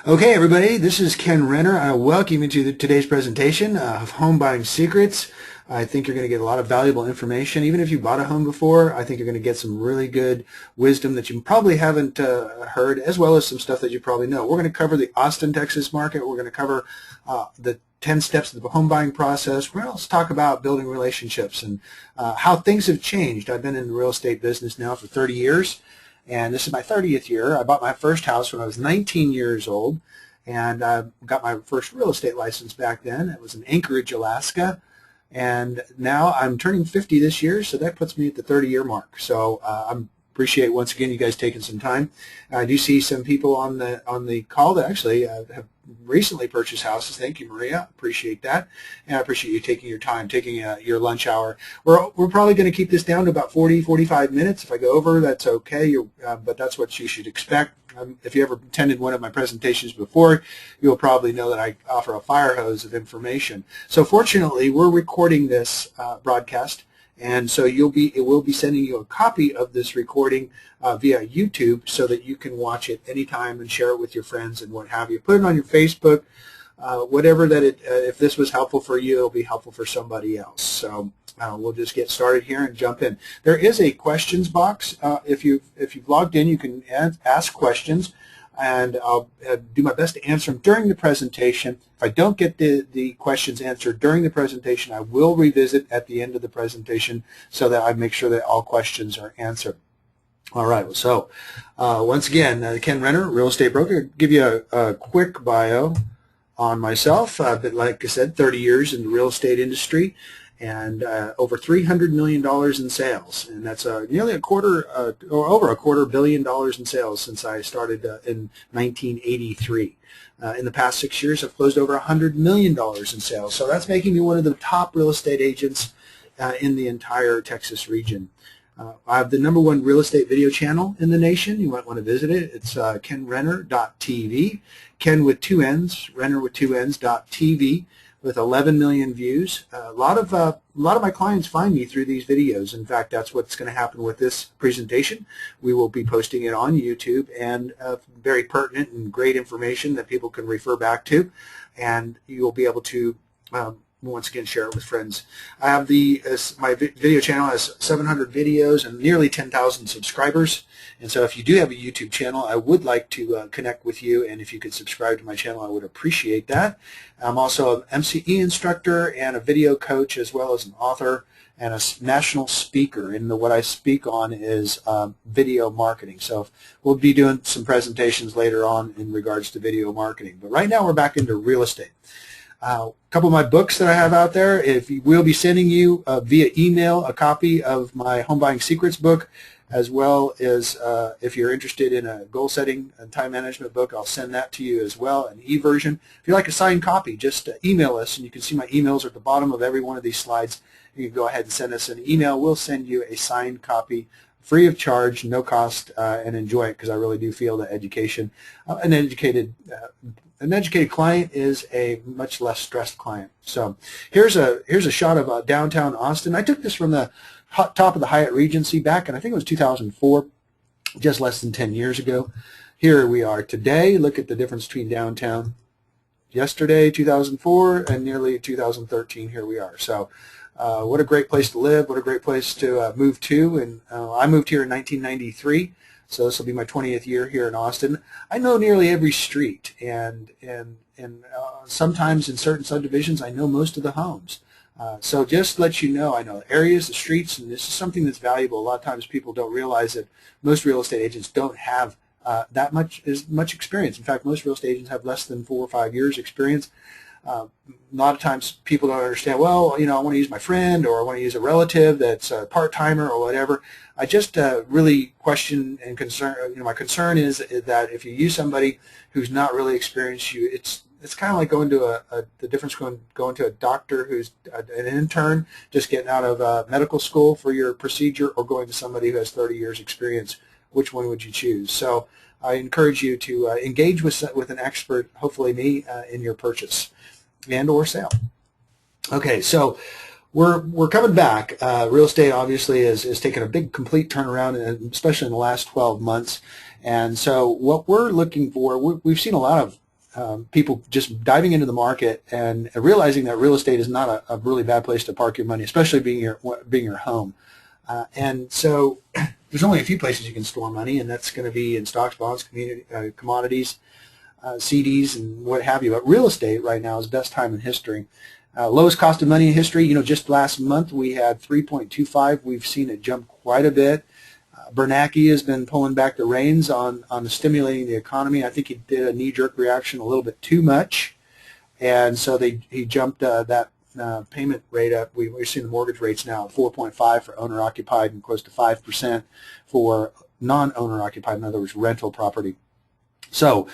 Okay, everybody, this is Kenn Renner. I welcome you to today's presentation of Home Buying Secrets. I think you're going to get a lot of valuable information. Even if you bought a home before, I think you're going to get some really good wisdom that you probably haven't heard, as well as some stuff that you probably know. We're going to cover the Austin, Texas market. We're going to cover the 10 steps of the home buying process. We're going to also talk about building relationships and how things have changed. I've been in the real estate business now for 30 years. And this is my 30th year. I bought my first house when I was 19 years old, and I got my first real estate license back then. It was in Anchorage, Alaska, and now I'm turning 50 this year, so that puts me at the 30-year mark. So I appreciate, once again, you guys taking some time. I do see some people on the call that actually have recently purchased houses. Thank you, Maria. Appreciate that, and I appreciate you taking your time, taking your lunch hour. We're probably going to keep this down to about 40-45 minutes. If I go over, that's okay. But that's what you should expect. If you ever attended one of my presentations before, you'll probably know that I offer a fire hose of information. So fortunately, we're recording this broadcast, and so it will be sending you a copy of this recording via YouTube so that you can watch it anytime and share it with your friends and what have you. Put it on your Facebook, whatever that if this was helpful for you, it'll be helpful for somebody else. So we'll just get started here and jump in. There is a questions box. If you've logged in, you can ask questions, and I'll do my best to answer them during the presentation. If I don't get the questions answered during the presentation, I will revisit at the end of the presentation so that I make sure that all questions are answered. All right, so once again, Kenn Renner, real estate broker. I'll give you a quick bio on myself. I've been, like I said, 30 years in the real estate industry, and over $300 million in sales, and that's nearly or over a $250 million in sales since I started in 1983. In the past 6 years, I've closed over $100 million in sales, so that's making me one of the top real estate agents in the entire Texas region. I have the #1 real estate video channel in the nation. You might want to visit it. It's KennRenner.tv, Kenn with 2 N's, Renner with 2 N's.tv, with 11 million views. A lot of my clients find me through these videos. In fact, that's what's going to happen with this presentation. We will be posting it on YouTube, and very pertinent and great information that people can refer back to, and you will be able to once again share it with friends. I have my video channel has 700 videos and nearly 10,000 subscribers, and so if you do have a YouTube channel, I would like to connect with you, and if you could subscribe to my channel, I would appreciate that. I'm also an MCE instructor and a video coach, as well as an author and a national speaker, and what I speak on is video marketing. So we'll be doing some presentations later on in regards to video marketing, but right now we're back into real estate. A couple of my books that I have out there, we'll be sending you via email a copy of my Home Buying Secrets book, as well as if you're interested in a goal setting and time management book, I'll send that to you as well, an e-version. If you'd like a signed copy, just email us, and you can see my emails are at the bottom of every one of these slides. You can go ahead and send us an email. We'll send you a signed copy free of charge, no cost, and enjoy it, because I really do feel that an educated client is a much less stressed client. So here's a shot of downtown Austin. I took this from the top of the Hyatt Regency back in, I think it was 2004, just less than 10 years ago. Here we are today. Look at the difference between downtown yesterday, 2004, and nearly 2013. Here we are. So what a great place to live, what a great place to move to. And I moved here in 1993. So this will be my 20th year here in Austin. I know nearly every street, and sometimes in certain subdivisions I know most of the homes. So just to let you know, I know the areas, the streets, and this is something that's valuable. A lot of times people don't realize that most real estate agents don't have that much experience. In fact, most real estate agents have less than 4 or 5 years experience. A lot of times people don't understand, well, I want to use my friend, or I want to use a relative that's a part-timer or whatever. I just really question and concern, my concern is that if you use somebody who's not really experienced, it's kind of like going to the difference going to a doctor who's an intern just getting out of medical school for your procedure, or going to somebody who has 30 years experience. Which one would you choose? So I encourage you to engage with an expert, hopefully me, in your purchase and or sale. Okay, so we're coming back. Real estate obviously is taking a big complete turnaround, and especially in the last 12 months. And so what we're looking for, we've seen a lot of people just diving into the market and realizing that real estate is not a really bad place to park your money, especially being your home. And so there's only a few places you can store money, and that's going to be in stocks, bonds, commodities, CDs, and what have you. But real estate right now is the best time in history. Lowest cost of money in history, just last month we had 3.25. We've seen it jump quite a bit. Bernanke has been pulling back the reins on stimulating the economy. I think he did a knee-jerk reaction a little bit too much, and so he jumped that payment rate up. We're seeing the mortgage rates now at 4.5 for owner-occupied and close to 5% for non-owner-occupied, in other words, rental property. So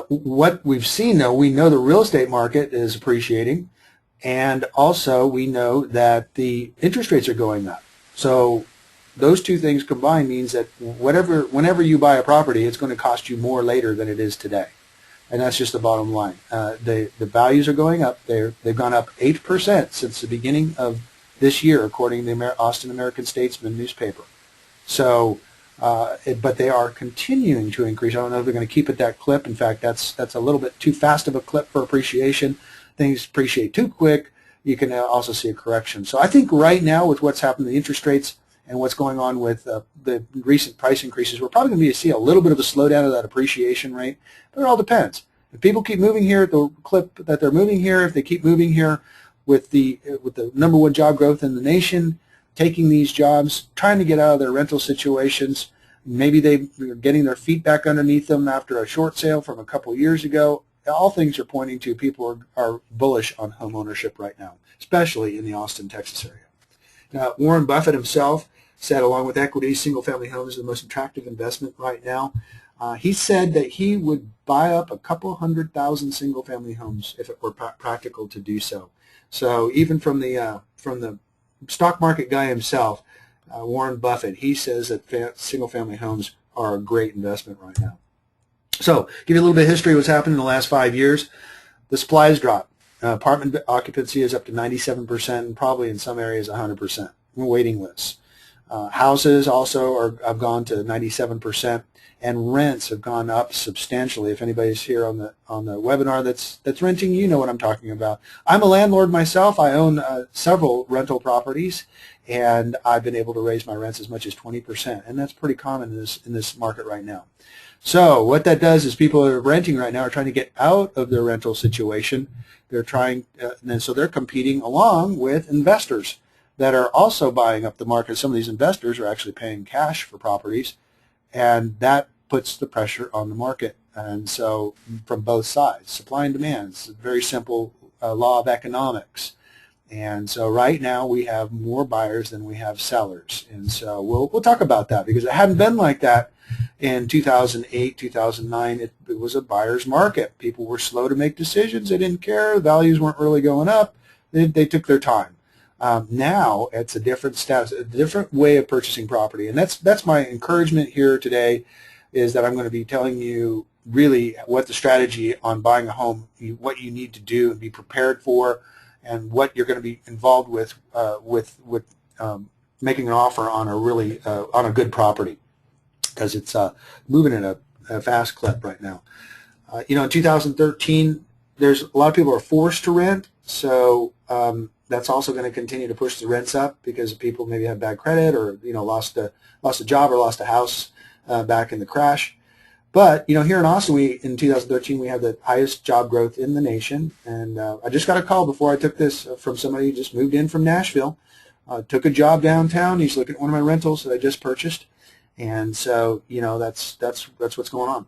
what we've seen, though, we know the real estate market is appreciating, and also we know that the interest rates are going up. So those two things combined means that whenever you buy a property, it's going to cost you more later than it is today. And that's just the bottom line. The values are going up. They've gone up 8% since the beginning of this year, according to the Austin American-Statesman newspaper. So, but they are continuing to increase. I don't know if they're going to keep at that clip. In fact, that's a little bit too fast of a clip for appreciation. Things appreciate too quick. You can also see a correction. So I think right now with what's happened, the interest rates, and what's going on with the recent price increases, we're probably going to see a little bit of a slowdown of that appreciation rate, but it all depends. If people keep moving here at the clip that they're moving here, if they keep moving here with the #1 job growth in the nation, taking these jobs, trying to get out of their rental situations, maybe they're getting their feet back underneath them after a short sale from a couple years ago, all things are pointing to people are bullish on home ownership right now, especially in the Austin, Texas area. Now, Warren Buffett himself said, along with equities, single-family homes is the most attractive investment right now. He said that he would buy up a couple 100,000 single-family homes if it were practical to do so. So even from the stock market guy himself, Warren Buffett, he says that single-family homes are a great investment right now. So give you a little bit of history of what's happened in the last 5 years. The supply has dropped. Apartment occupancy is up to 97%, and probably in some areas 100%. Waiting lists. Houses also have gone to 97%, and rents have gone up substantially. If anybody's here on the webinar that's renting, you know what I'm talking about. I'm a landlord myself. I own several rental properties, and I've been able to raise my rents as much as 20%, and that's pretty common in this market right now. So what that does is people that are renting right now are trying to get out of their rental situation. They're trying, and so they're competing along with investors that are also buying up the market. Some of these investors are actually paying cash for properties, and that puts the pressure on the market. And so from both sides, supply and demand, it's a very simple law of economics. And so right now we have more buyers than we have sellers. And so we'll talk about that, because it hadn't been like that in 2008, 2009. It was a buyer's market. People were slow to make decisions. They didn't care. Values weren't really going up. They took their time. Now it's a different status, a different way of purchasing property, and that's my encouragement here today, is that I'm going to be telling you really what the strategy on buying a home, what you need to do and be prepared for, and what you're going to be involved with making an offer on a good property, because it's moving at a fast clip right now. In 2013, there's a lot of people are forced to rent, so that's also going to continue to push the rents up, because people maybe have bad credit, or lost a job or lost a house back in the crash. But here in Austin, in 2013 we had the highest job growth in the nation, and I just got a call before I took this from somebody who just moved in from Nashville, took a job downtown. He's looking at one of my rentals that I just purchased, and so that's what's going on.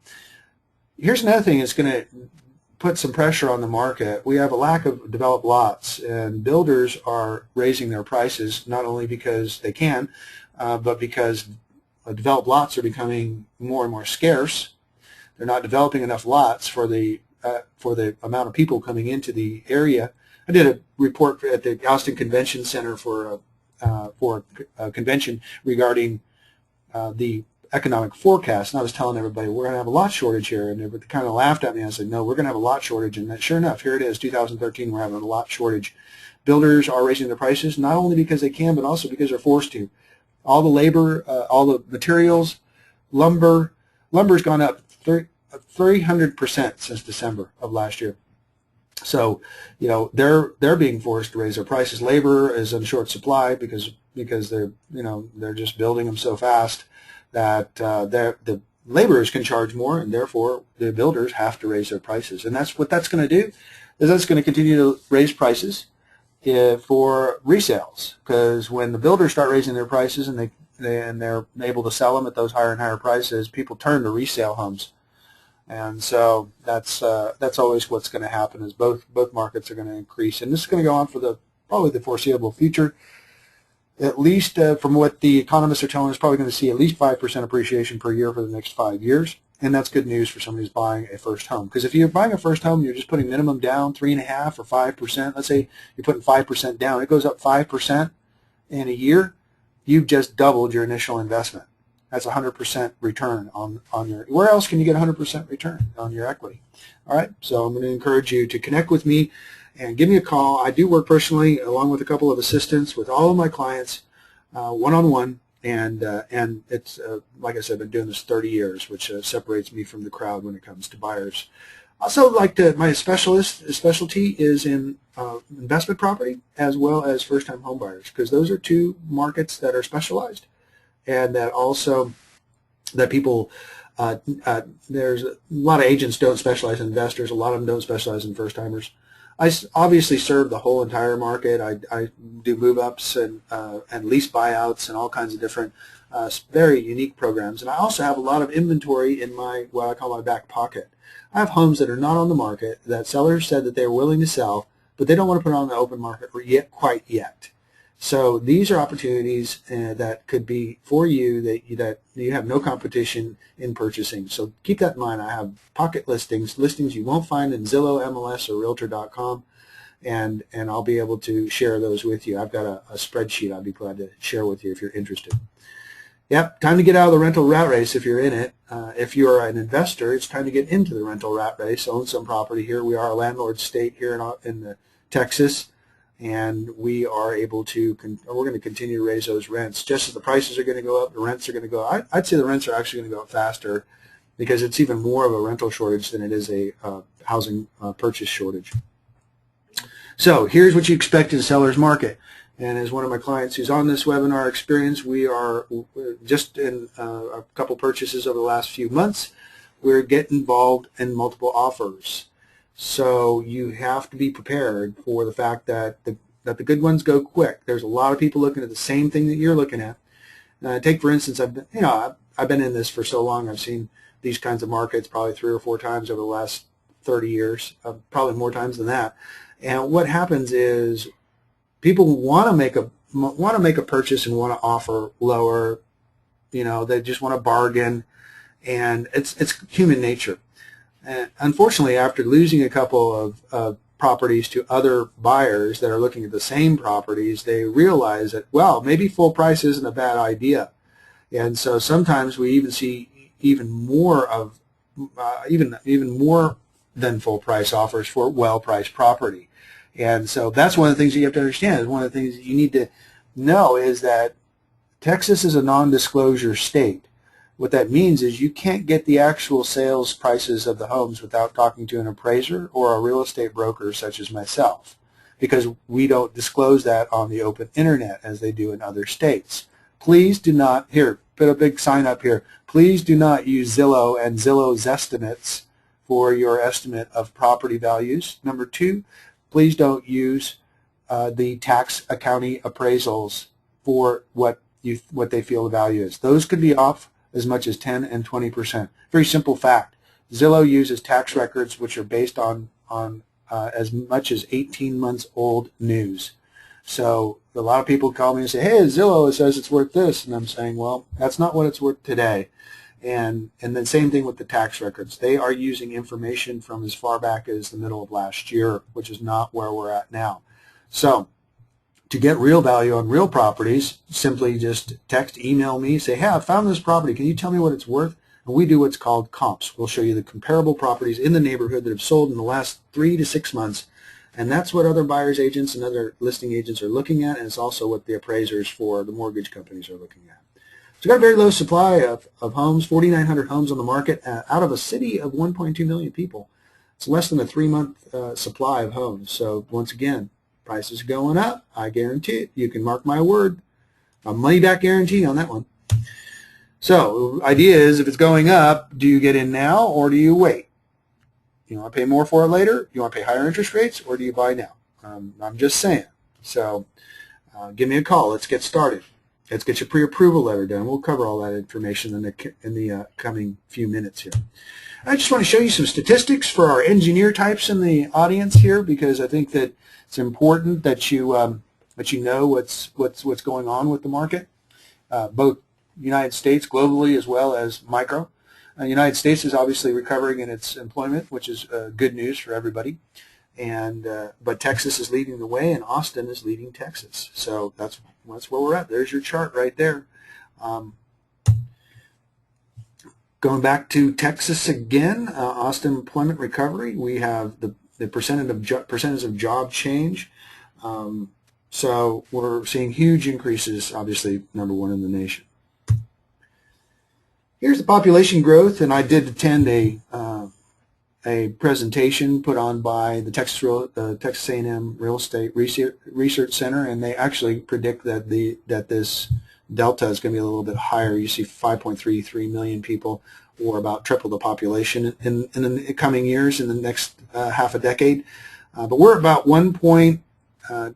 Here's another thing that's going to put some pressure on the market. We have a lack of developed lots, and builders are raising their prices, not only because they can, but because developed lots are becoming more and more scarce. They're not developing enough lots for the amount of people coming into the area. I did a report at the Austin Convention Center for a convention regarding the economic forecast, and I was telling everybody we're going to have a lot shortage here, and they kind of laughed at me. I said, no, we're going to have a lot shortage, and sure enough, here it is, 2013, we're having a lot shortage. Builders are raising their prices, not only because they can, but also because they're forced to. All the labor, all the materials, lumber's gone up 300% since December of last year. So, you know, they're being forced to raise their prices. Labor is in short supply because they're just building them so fast that the laborers can charge more, and therefore the builders have to raise their prices. And that's what that's going to do, is that's going to continue to raise prices for resales, because when the builders start raising their prices and they're able to sell them at those higher and higher prices, people turn to resale homes. And so that's always what's going to happen, is both markets are going to increase, and this is going to go on for probably the foreseeable future. At least from what the economists are telling us, probably going to see at least 5% appreciation per year for the next 5 years, and that's good news for somebody who's buying a first home. Because if you're buying a first home, and you're just putting minimum down 3.5% or 5%. Let's say you're putting 5% down, it goes up 5% in a year. You've just doubled your initial investment. That's 100% return on your. Where else can you get 100% return on your equity? All right, so I'm going to encourage you to connect with me and give me a call. I do work personally, along with a couple of assistants, with all of my clients, one-on-one, and it's like I said, I've been doing this 30 years, which separates me from the crowd when it comes to buyers. Also, my specialty is in investment property as well as first-time home buyers, because those are two markets that are specialized, and that also that people. There's a lot of agents don't specialize in investors. A lot of them don't specialize in first-timers. I obviously serve the whole entire market. I do move-ups and lease buyouts and all kinds of different very unique programs. And I also have a lot of inventory in what I call my back pocket. I have homes that are not on the market that sellers said that they're willing to sell, but they don't want to put it on the open market quite yet. So these are opportunities that could be for you that you have no competition in purchasing. So keep that in mind. I have pocket listings you won't find in Zillow, MLS, or Realtor.com, and I'll be able to share those with you. I've got a spreadsheet I'll be glad to share with you if you're interested. Yep, time to get out of the rental rat race if you're in it. If you're an investor, it's time to get into the rental rat race, own some property here. We are a landlord state here in Texas. And we are able to, we're going to continue to raise those rents. Just as the prices are going to go up, the rents are going to go up. I'd say the rents are actually going to go up faster, because it's even more of a rental shortage than it is a housing purchase shortage. So here's what you expect in a seller's market. And as one of my clients who's on this webinar experience, we are just in a couple purchases over the last few months. We're getting involved in multiple offers. So you have to be prepared for the fact that the good ones go quick. There's a lot of people looking at the same thing that you're looking at. Take for instance, I've been in this for so long. I've seen these kinds of markets probably 3 or 4 times over the last 30 years, probably more times than that. And what happens is people want to make a purchase and want to offer lower. They just want to bargain, and it's human nature. And unfortunately, after losing a couple of properties to other buyers that are looking at the same properties, they realize that, well, maybe full price isn't a bad idea. And so sometimes we even see even more than full price offers for well-priced property. And so that's one of the things you have to understand. One of the things that you need to know is that Texas is a non-disclosure state. What that means is you can't get the actual sales prices of the homes without talking to an appraiser or a real estate broker such as myself, because we don't disclose that on the open internet as they do in other states. Please do not, here, put a big sign up here, please do not use Zillow and Zillow's estimates for your estimate of property values. Number 2, please don't use the tax accounting appraisals for what they feel the value is. Those could be off as much as 10 and 20%. Very simple fact. Zillow uses tax records which are based on as much as 18 months old news. So a lot of people call me and say, hey, Zillow says it's worth this. And I'm saying, well, that's not what it's worth today. And then same thing with the tax records. They are using information from as far back as the middle of last year, which is not where we're at now. So to get real value on real properties, simply just text, email me, say, hey, I found this property. Can you tell me what it's worth? And we do what's called comps. We'll show you the comparable properties in the neighborhood that have sold in the last 3 to 6 months. And that's what other buyers agents and other listing agents are looking at, and it's also what the appraisers for the mortgage companies are looking at. So we've got a very low supply of homes, 4,900 homes on the market out of a city of 1.2 million people. It's less than a 3-month supply of homes. So once again, prices going up. I guarantee it. You can mark my word. A money-back guarantee on that one. So the idea is, if it's going up, do you get in now or do you wait? You want to pay more for it later? You want to pay higher interest rates, or do you buy now? I'm just saying. So give me a call. Let's get started. Let's get your pre-approval letter done. We'll cover all that information in the coming few minutes here. I just want to show you some statistics for our engineer types in the audience here, because I think that it's important that you know what's going on with the market, both United States globally as well as micro. The United States is obviously recovering in its employment, which is good news for everybody. But Texas is leading the way, and Austin is leading Texas. So that's where we're at. There's your chart right there. Going back to Texas again, Austin employment recovery. We have the percentage of job change. So we're seeing huge increases. Obviously, #1 in the nation. Here's the population growth, and I did attend a presentation put on by the Texas A&M Real Estate Research Center, and they actually predict that this delta is going to be a little bit higher. You see 5.33 million people, or about triple the population in the coming years, in the next half a decade. But we're about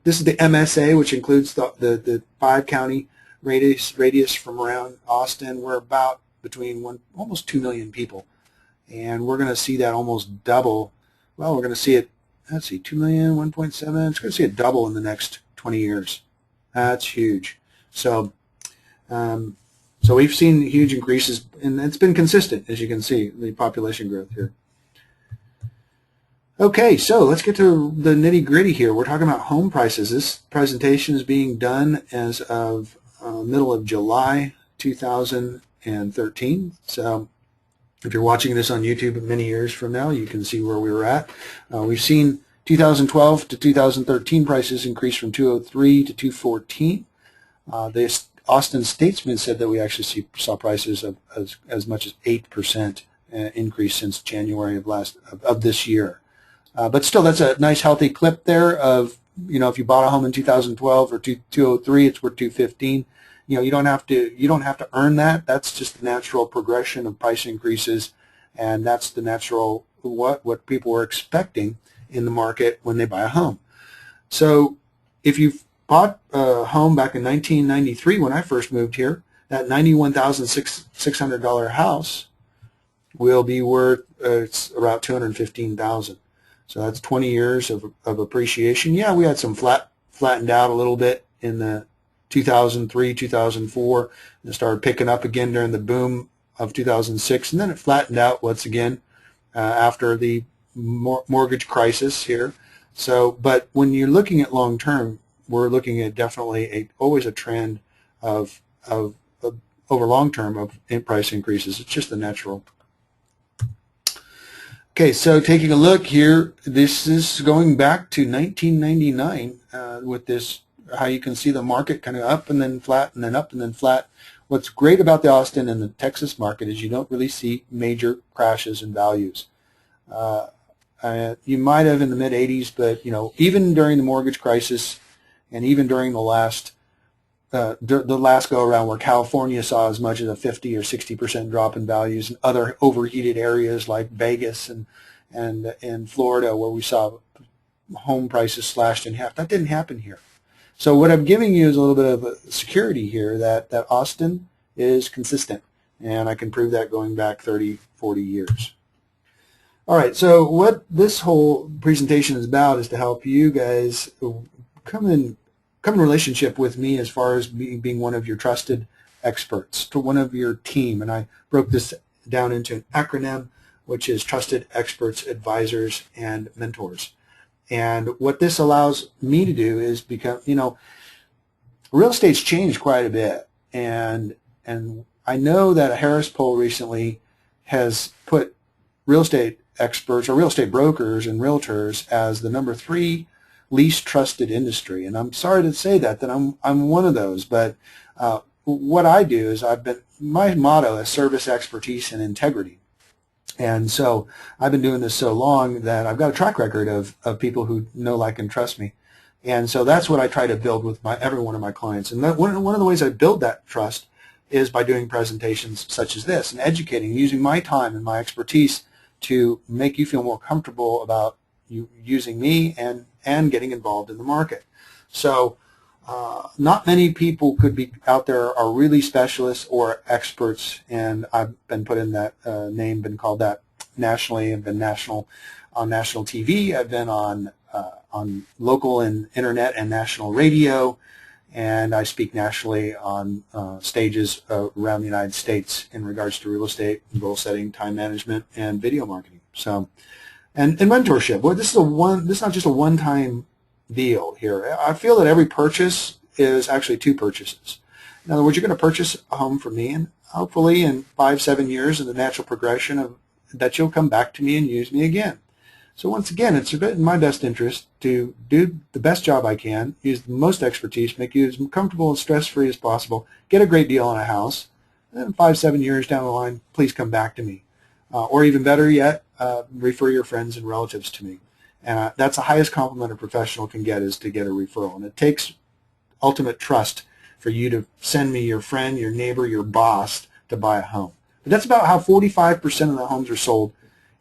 this is the MSA, which includes the 5-county radius from around Austin. We're about between almost 2 million people, and we're going to see that almost double. Well, we're going to see it, let's see, 2 million, 1.7, it's going to see it double in the next 20 years. That's huge. So we've seen huge increases, and it's been consistent, as you can see, the population growth here. Okay, so let's get to the nitty-gritty here. We're talking about home prices. This presentation is being done as of middle of July 2013. So if you're watching this on YouTube many years from now, you can see where we were at. We've seen 2012 to 2013 prices increase from 203 to 214. The Austin Statesman said that we actually saw prices of as much as 8% increase since January of this year. But still, that's a nice healthy clip there of, if you bought a home in 2012 or 203, it's worth 215. You don't have to earn that. That's just the natural progression of price increases, and that's the natural what people were expecting in the market when they buy a home. So if you bought a home back in 1993 when I first moved here, that $91,600 house will be worth it's about $215,000. So that's 20 years of appreciation. Yeah, we had some flattened out a little bit in the 2003, 2004, and started picking up again during the boom of 2006, and then it flattened out once again after the mortgage crisis here. So, but when you're looking at long term, we're looking at definitely always a trend of over long term of price increases. It's just the natural. Okay, so taking a look here, this is going back to 1999 with this, how you can see the market kind of up and then flat and then up and then flat. What's great about the Austin and the Texas market is you don't really see major crashes in values. You might have in the mid-'80s, but even during the mortgage crisis and even during the last go-around where California saw as much as a 50 or 60% drop in values, and other overheated areas like Vegas and Florida where we saw home prices slashed in half. That didn't happen here. So what I'm giving you is a little bit of a security here that Austin is consistent, and I can prove that going back 30, 40 years. All right, so what this whole presentation is about is to help you guys come in relationship with me as far as being one of your trusted experts, to one of your team. And I broke this down into an acronym, which is Trusted Experts, Advisors, and Mentors. And what this allows me to do is become, real estate's changed quite a bit. And I know that a Harris poll recently has put real estate experts or real estate brokers and realtors as the #3 least trusted industry. And I'm sorry to say that I'm one of those, but what I do is my motto is service, expertise, and integrity. And so I've been doing this so long that I've got a track record of people who know, like, and trust me. And so that's what I try to build with every one of my clients. And one of the ways I build that trust is by doing presentations such as this and educating, using my time and my expertise to make you feel more comfortable about you using me and getting involved in the market. So not many people could be out there are really specialists or experts, and I've been put in that name, been called that nationally. I've been on national TV. I've been on local and internet and national radio, and I speak nationally on stages around the United States in regards to real estate, goal setting, time management, and video marketing. So, and mentorship. Well, this is not just a one-time deal here. I feel that every purchase is actually two purchases. In other words, you're going to purchase a home from me, and hopefully in 5-7 years, in the natural progression of that, you'll come back to me and use me again. So once again, it's in my best interest to do the best job I can, use the most expertise, make you as comfortable and stress-free as possible, get a great deal on a house, and then 5-7 years down the line, please come back to me. Or even better yet, refer your friends and relatives to me. And that's the highest compliment a professional can get, is to get a referral. And it takes ultimate trust for you to send me your friend, your neighbor, your boss to buy a home. But that's about how 45% of the homes are sold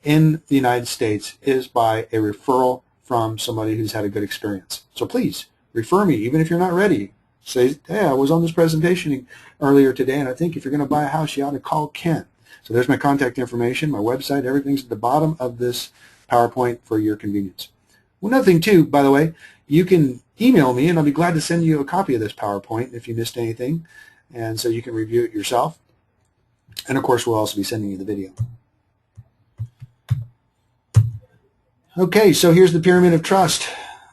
in the United States, is by a referral from somebody who's had a good experience. So please refer me, even if you're not ready. Say, hey, I was on this presentation earlier today, and I think if you're going to buy a house, you ought to call Ken. So there's my contact information, my website, everything's at the bottom of this PowerPoint for your convenience. Well, another thing too, by the way, you can email me, and I'll be glad to send you a copy of this PowerPoint if you missed anything, and so you can review it yourself. And of course, we'll also be sending you the video. Okay, so here's the pyramid of trust.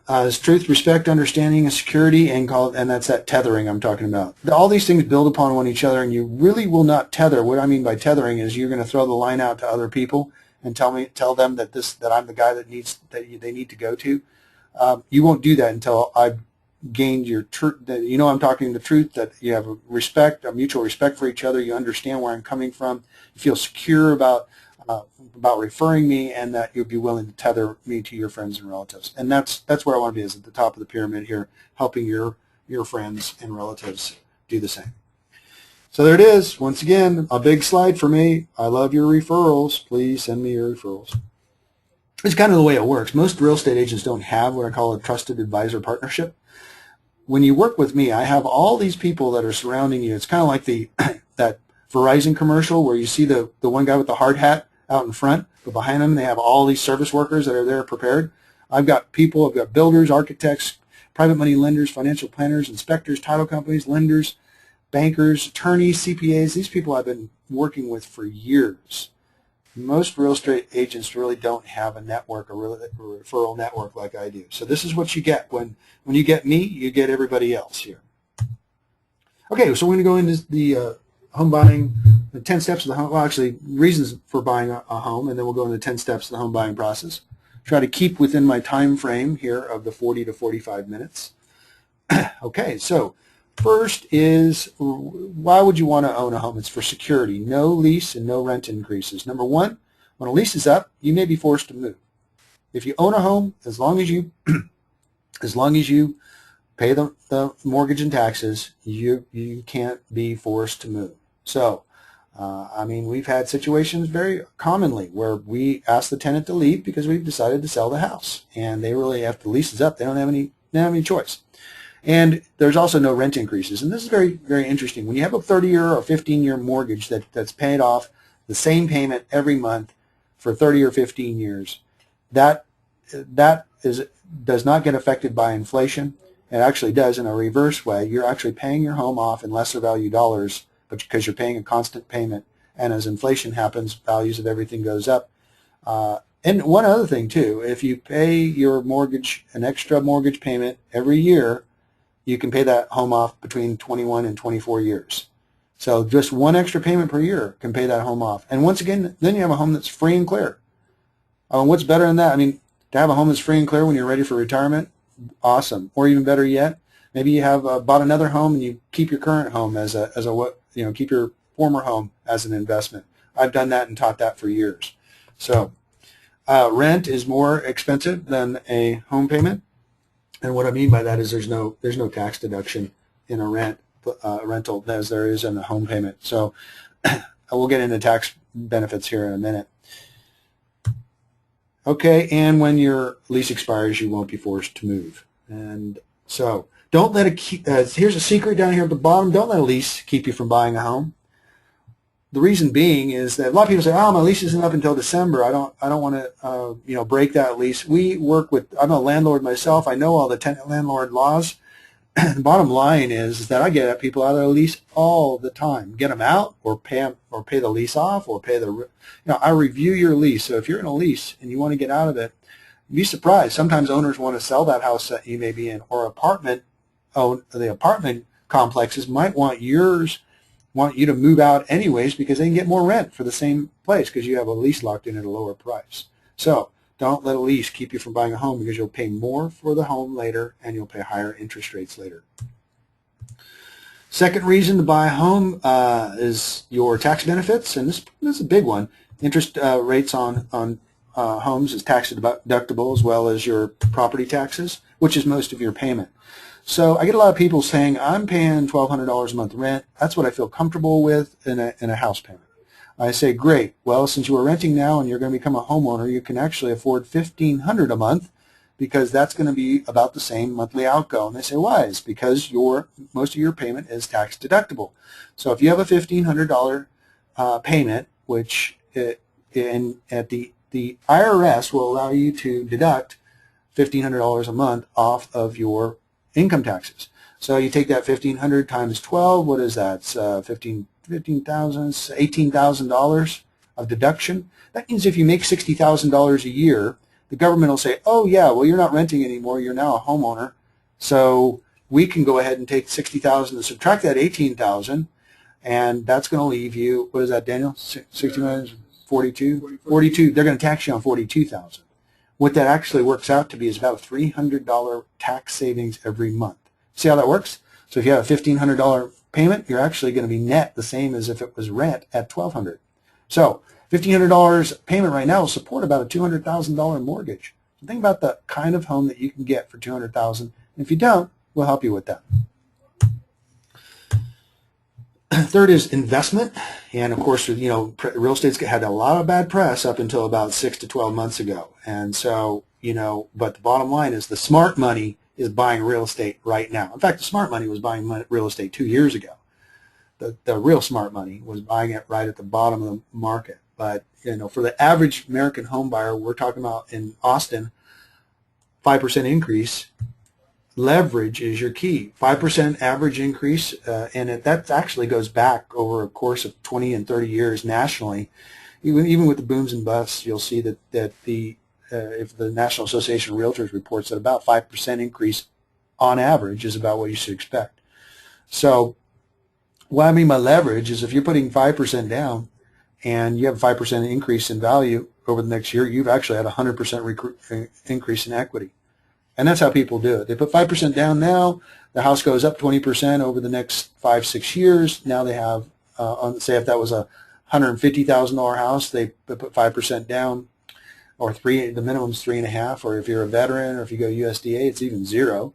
It's truth, respect, understanding, and security, and that's that tethering I'm talking about. All these things build upon one each other, and you really will not tether. What I mean by tethering is you're going to throw the line out to other people and tell them that I'm the guy that they need to go to. You won't do that until I've gained your truth. You know I'm talking the truth, that you have a mutual respect for each other. You understand where I'm coming from. You feel secure about referring me, and that you'll be willing to tether me to your friends and relatives. And that's where I want to be, is at the top of the pyramid here, helping your friends and relatives do the same. So there it is. Once again, a big slide for me. I love your referrals. Please send me your referrals. It's kind of the way it works. Most real estate agents don't have what I call a trusted advisor partnership. When you work with me, I have all these people that are surrounding you. It's kind of like that Verizon commercial where you see the one guy with the hard hat out in front, but behind him they have all these service workers that are there prepared. I've got builders, architects, private money lenders, financial planners, inspectors, title companies, lenders, bankers, attorneys, CPAs. These people I've been working with for years. Most real estate agents really don't have a network, a referral network like I do. So this is what you get. When you get me, you get everybody else here. Okay, so we're going to go into the home buying, the 10 steps of the home, well, actually, reasons for buying a home, and then we'll go into 10 steps of the home buying process. Try to keep within my time frame here of the 40 to 45 minutes. Okay, so first is, why would you want to own a home? It's for security. No lease and no rent increases. Number one, when a lease is up, you may be forced to move. If you own a home, as long as you pay the mortgage and taxes, you can't be forced to move. So, I mean, we've had situations very commonly where we ask the tenant to leave because we've decided to sell the house, and they really, after the lease is up, they don't have any choice. And there's also no rent increases. And this is very, very interesting. When you have a 30-year or 15-year mortgage that's paid off the same payment every month for 30 or 15 years, that does not get affected by inflation. It actually does in a reverse way. You're actually paying your home off in lesser value dollars, but because you're paying a constant payment. And as inflation happens, values of everything goes up. And one other thing too, if you pay your mortgage, an extra mortgage payment every year, you can pay that home off between 21 and 24 years. So just one extra payment per year can pay that home off. And once again, then you have a home that's free and clear. What's better than that? I mean, to have a home that's free and clear when you're ready for retirement, awesome. Or even better yet, Maybe you have bought another home and you keep your current home as a keep your former home as an investment. I've done that and taught that for years. So rent is more expensive than a home payment, and what I mean by that is there's no tax deduction in a rental as there is in a home payment. So we'll get into tax benefits here in a minute. Okay, and when your lease expires, you won't be forced to move. And so don't let here's a secret down here at the bottom. Don't let a lease keep you from buying a home. The reason being is that a lot of people say, "Oh, my lease isn't up until December. I don't want to break that lease." I'm a landlord myself. I know all the tenant landlord laws. The bottom line is that I get people out of their lease all the time. Get them out, or pay the lease off, or pay the. I review your lease. So if you're in a lease and you want to get out of it, you'd be surprised. Sometimes owners want to sell that house that you may be in, or the apartment complexes might want you to move out anyways because they can get more rent for the same place because you have a lease locked in at a lower price. So don't let a lease keep you from buying a home because you'll pay more for the home later and you'll pay higher interest rates later. Second reason to buy a home is your tax benefits, and this is a big one. Interest rates on homes is tax deductible as well as your property taxes, which is most of your payment. So I get a lot of people saying, I'm paying $1,200 a month rent. That's what I feel comfortable with in a house payment. I say, great. Well, since you are renting now and you're going to become a homeowner, you can actually afford $1,500 a month because that's going to be about the same monthly outgo. And they say, why? It's because most of your payment is tax deductible. So if you have a $1,500 payment, which the IRS will allow you to deduct $1,500 a month off of your income taxes. So you take that $1,500 times 12. What is that? It's $18,000 of deduction. That means if you make $60,000 a year, the government will say, oh yeah, well you're not renting anymore, you're now a homeowner, so we can go ahead and take $60,000 and subtract that $18,000, and that's going to leave you, what is that, Daniel? 60 minus 42? 42. They're going to tax you on $42,000. What that actually works out to be is about a $300 tax savings every month. See how that works? So if you have a $1,500 payment, you're actually going to be net the same as if it was rent at $1,200. So $1,500 payment right now will support about a $200,000 mortgage. So think about the kind of home that you can get for $200,000. If you don't, we'll help you with that. Third is investment, and of course, real estate's had a lot of bad press up until about 6 to 12 months ago, and so but the bottom line is the smart money is buying real estate right now. In fact, the smart money was buying real estate 2 years ago. The real smart money was buying it right at the bottom of the market. But for the average American home buyer, we're talking about in Austin, 5% increase. Leverage is your key. 5% average increase, and that actually goes back over a course of 20 and 30 years nationally. Even with the booms and busts, you'll see that if the National Association of Realtors reports that about 5% increase on average is about what you should expect. So what I mean by leverage is if you're putting 5% down and you have a 5% increase in value over the next year, you've actually had a 100% increase in equity. And that's how people do it. They put 5% down now, the house goes up 20% over the next 5-6 years. Now they have, say if that was a $150,000 house, they put 5% down, or the minimum's 3.5%, or if you're a veteran, or if you go USDA, it's even 0.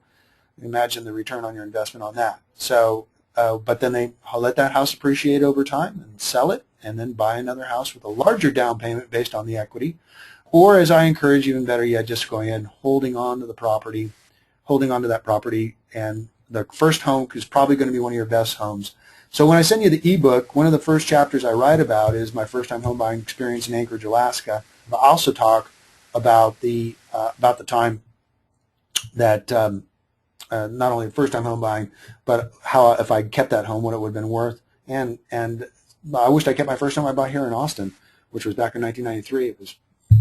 Imagine the return on your investment on that. So, but then they let that house appreciate over time and sell it, and then buy another house with a larger down payment based on the equity. Or, as I encourage, even better yet, just going ahead and holding on to that property, and the first home is probably going to be one of your best homes. So when I send you the ebook, one of the first chapters I write about is my first-time home buying experience in Anchorage, Alaska. I also talk about the time that not only first-time home buying, but how if I kept that home, what it would have been worth. And I wished I kept my first home I bought here in Austin, which was back in 1993. It was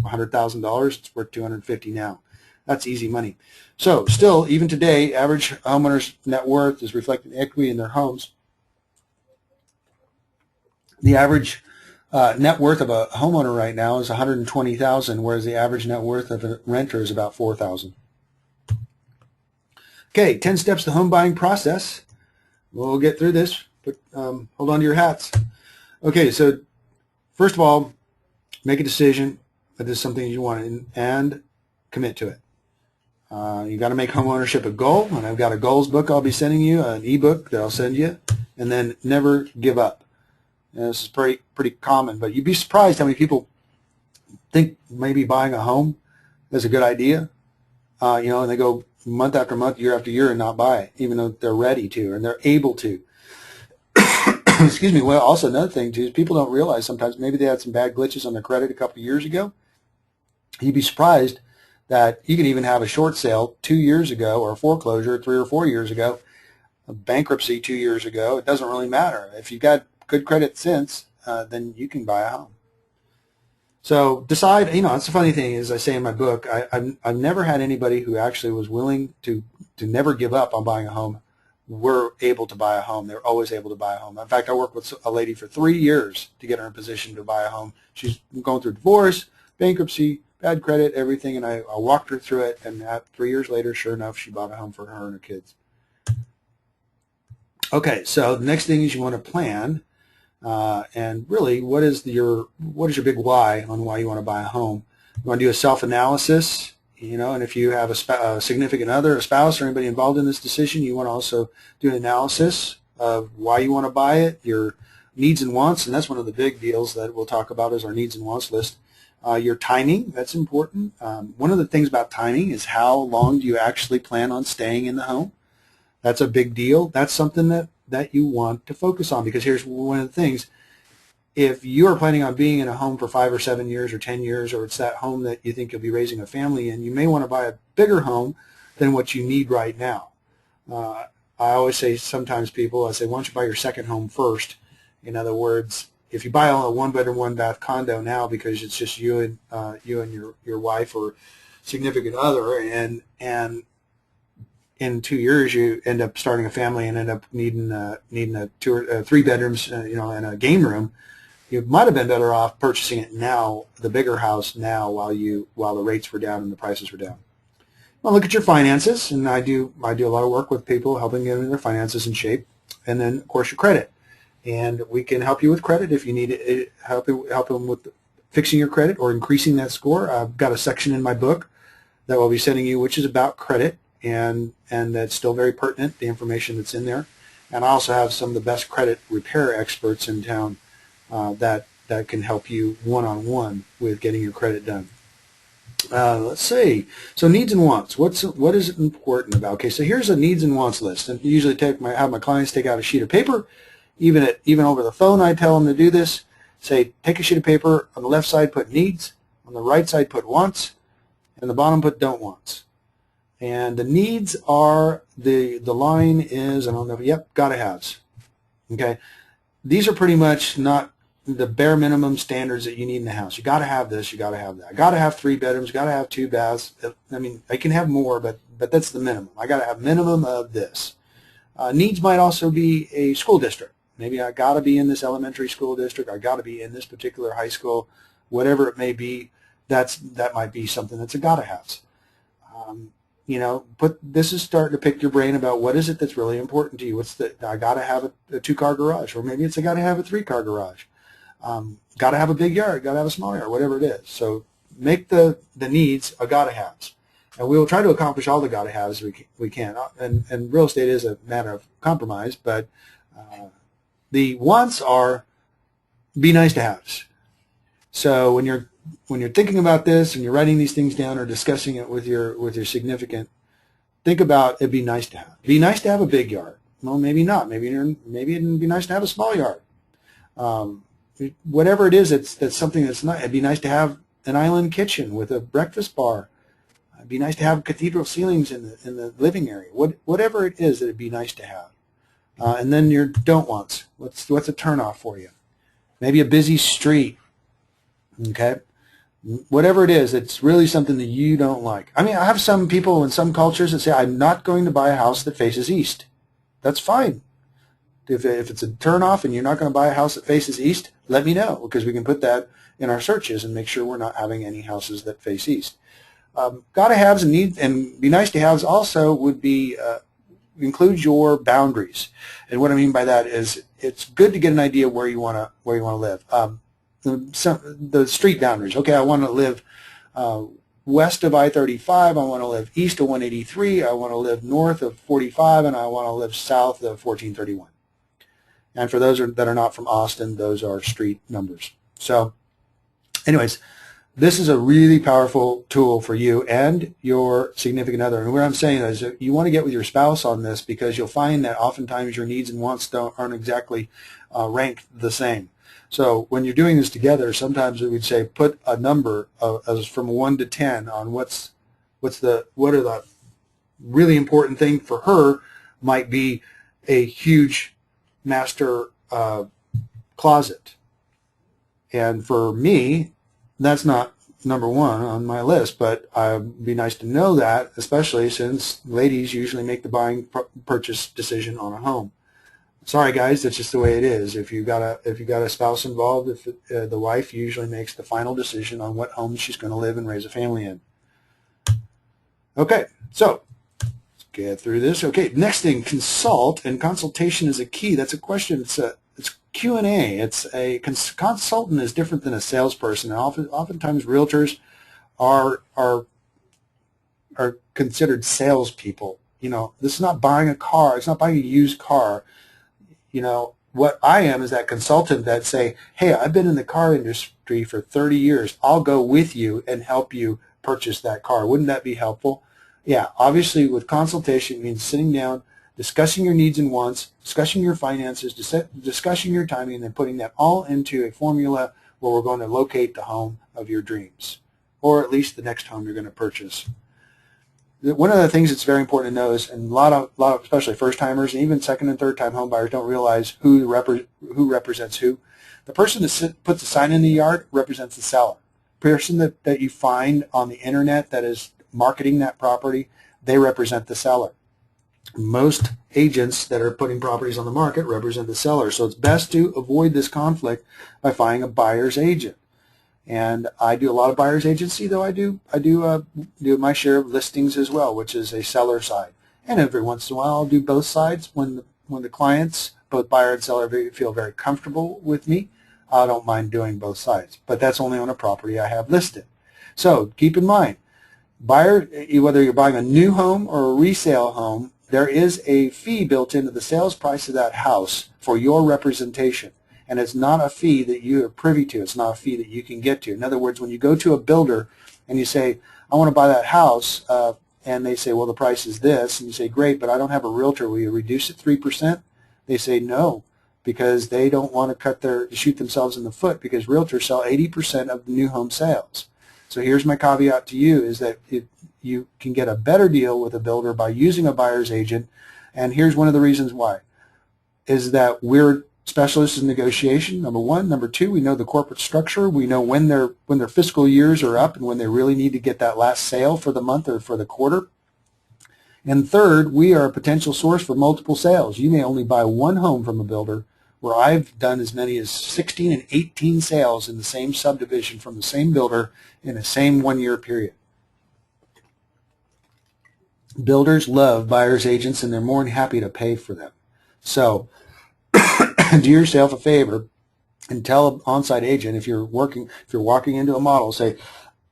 $100,000. It's worth $250,000 now. That's easy money. So still, even today, average homeowners' net worth is reflecting equity in their homes. The average net worth of a homeowner right now is $120,000, whereas the average net worth of a renter is about $4,000. Okay, 10 steps to home buying process. We'll get through this, but hold on to your hats. Okay, so first of all, make a decision that this is something you want and commit to it. You got to make home ownership a goal, and I've got a goals book I'll be sending you, an ebook that I'll send you, and then never give up. And this is pretty common, but you'd be surprised how many people think maybe buying a home is a good idea, and they go month after month, year after year, and not buy it, even though they're ready to and they're able to. Excuse me. Well, also another thing too is people don't realize sometimes maybe they had some bad glitches on their credit a couple of years ago. You'd be surprised that you can even have a short sale 2 years ago, or a foreclosure 3 or 4 years ago, a bankruptcy 2 years ago. It doesn't really matter. If you've got good credit since, then you can buy a home. So decide, it's a funny thing, as I say in my book, I've never had anybody who actually was willing to never give up on buying a home were able to buy a home. They're always able to buy a home. In fact, I worked with a lady for 3 years to get her in position to buy a home. She's going through divorce, bankruptcy, bad credit, everything, and I walked her through it, and 3 years later, sure enough, she bought a home for her and her kids. Okay, so the next thing is you want to plan, and really, what is your big why on why you want to buy a home? You want to do a self-analysis, and if you have a significant other, a spouse, or anybody involved in this decision, you want to also do an analysis of why you want to buy it, your needs and wants, and that's one of the big deals that we'll talk about is our needs and wants list. Your timing, that's important. One of the things about timing is how long do you actually plan on staying in the home? That's a big deal. That's something that you want to focus on, because here's one of the things. If you are planning on being in a home for 5 or 7 years or 10 years, or it's that home that you think you'll be raising a family in, you may want to buy a bigger home than what you need right now. I always say sometimes I say, why don't you buy your second home first? In other words, if you buy a 1-bedroom, 1-bath condo now because it's just you and your wife or significant other, and in 2 years you end up starting a family and end up needing a 2 or 3 bedrooms, and a game room, you might have been better off purchasing it now, the bigger house now, while the rates were down and the prices were down. Well, look at your finances, and I do a lot of work with people, helping them their finances in shape, and then of course your credit. And we can help you with credit if you need help them with fixing your credit or increasing that score. I've got a section in my book that we'll be sending you, which is about credit, and that's still very pertinent, the information that's in there. And I also have some of the best credit repair experts in town that can help you one-on-one with getting your credit done. Let's see. So needs and wants. What is important about? Okay, so here's a needs and wants list. And usually have my clients take out a sheet of paper. Even over the phone, I tell them to do this. Say, take a sheet of paper. On the left side, put needs. On the right side, put wants. And the bottom, put don't wants. And the needs are the line is, I don't know. Yep, gotta haves. Okay, these are pretty much not the bare minimum standards that you need in the house. You got to have this, you got to have that. I got to have 3 bedrooms, got to have 2 baths. I mean, I can have more, but that's the minimum. I got to have minimum of this. Needs might also be a school district. Maybe I got to be in this elementary school district. I got to be in this particular high school, whatever it may be. That might be something that's a got to have. This is starting to pick your brain about what is it that's really important to you. I got to have a 2-car garage, or maybe it's I got to have a 3-car garage. Got to have a big yard, got to have a small yard, whatever it is. So make the needs a got to haves, and we will try to accomplish all the got to haves we can. And real estate is a matter of compromise, but the wants are be nice to haves. So when you're thinking about this and you're writing these things down or discussing it with your significant, think about it'd be nice to have. Be nice to have a big yard. Well, maybe not. Maybe it'd be nice to have a small yard. Whatever it is, that's something that's nice. It'd be nice to have an island kitchen with a breakfast bar. It'd be nice to have cathedral ceilings in the living area. Whatever it is, it'd be nice to have. And then your don't wants. What's a turnoff for you? Maybe a busy street. Okay. Whatever it is, it's really something that you don't like. I mean, I have some people in some cultures that say, I'm not going to buy a house that faces east. That's fine. If it's a turnoff and you're not going to buy a house that faces east, let me know, because we can put that in our searches and make sure we're not having any houses that face east. Gotta haves and need and be nice to haves also would be include your boundaries. And what I mean by that is it's good to get an idea where you want to live. The street boundaries. Okay, I want to live west of I-35. I want to live east of 183. I want to live north of 45, and I want to live south of 1431. And for those that are not from Austin, those are street numbers. So, anyways, this is a really powerful tool for you and your significant other. And what I'm saying is that you want to get with your spouse on this, because you'll find that oftentimes your needs and wants aren't exactly ranked the same. So when you're doing this together, sometimes we would say put a number as from 1 to 10 on what are the really important thing for her. Might be a huge master closet, and for me, that's not number one on my list, but it'd be nice to know that, especially since ladies usually make the buying purchase decision on a home. Sorry guys, that's just the way it is. If you got a spouse involved, the wife usually makes the final decision on what home she's going to live and raise a family in. Okay, so let's get through this. Okay, next thing, consult, and consultation is a key. That's a question. It's Q&A. It's a consultant is different than a salesperson. And oftentimes realtors are considered salespeople. You know, this is not buying a car. It's not buying a used car. You know, what I am is that consultant that say, hey, I've been in the car industry for 30 years. I'll go with you and help you purchase that car. Wouldn't that be helpful? Yeah, obviously with consultation it means sitting down, discussing your needs and wants, discussing your finances, discussing your timing, and then putting that all into a formula where we're going to locate the home of your dreams, or at least the next home you're going to purchase. One of the things that's very important to know is, and a lot of especially first-timers and even second and third-time home buyers don't realize who represents who. The person that puts a sign in the yard represents the seller. The person that you find on the internet that is marketing that property, they represent the seller. Most agents that are putting properties on the market represent the seller, so it's best to avoid this conflict by finding a buyer's agent. And I do a lot of buyer's agency, though I do my share of listings as well, which is a seller side. And every once in a while, I'll do both sides when the clients, both buyer and seller, feel very comfortable with me. I don't mind doing both sides, but that's only on a property I have listed. So keep in mind, buyer, whether you're buying a new home or a resale home, there is a fee built into the sales price of that house for your representation. And it's not a fee that you are privy to. It's not a fee that you can get to. In other words, when you go to a builder and you say, I want to buy that house, and they say, well, the price is this, and you say, great, but I don't have a realtor. Will you reduce it 3%? They say no, because they don't want to shoot themselves in the foot, because realtors sell 80% of the new home sales. So here's my caveat to you, is that you can get a better deal with a builder by using a buyer's agent, and here's one of the reasons why, is that we're specialists in negotiation, number one. Number two, we know the corporate structure. We know when their fiscal years are up and when they really need to get that last sale for the month or for the quarter. And third, we are a potential source for multiple sales. You may only buy one home from a builder, where I've done as many as 16 and 18 sales in the same subdivision from the same builder in the same 1 year period. Builders love buyer's agents, and they're more than happy to pay for them. So do yourself a favor and tell an on-site agent, if you're walking into a model, say,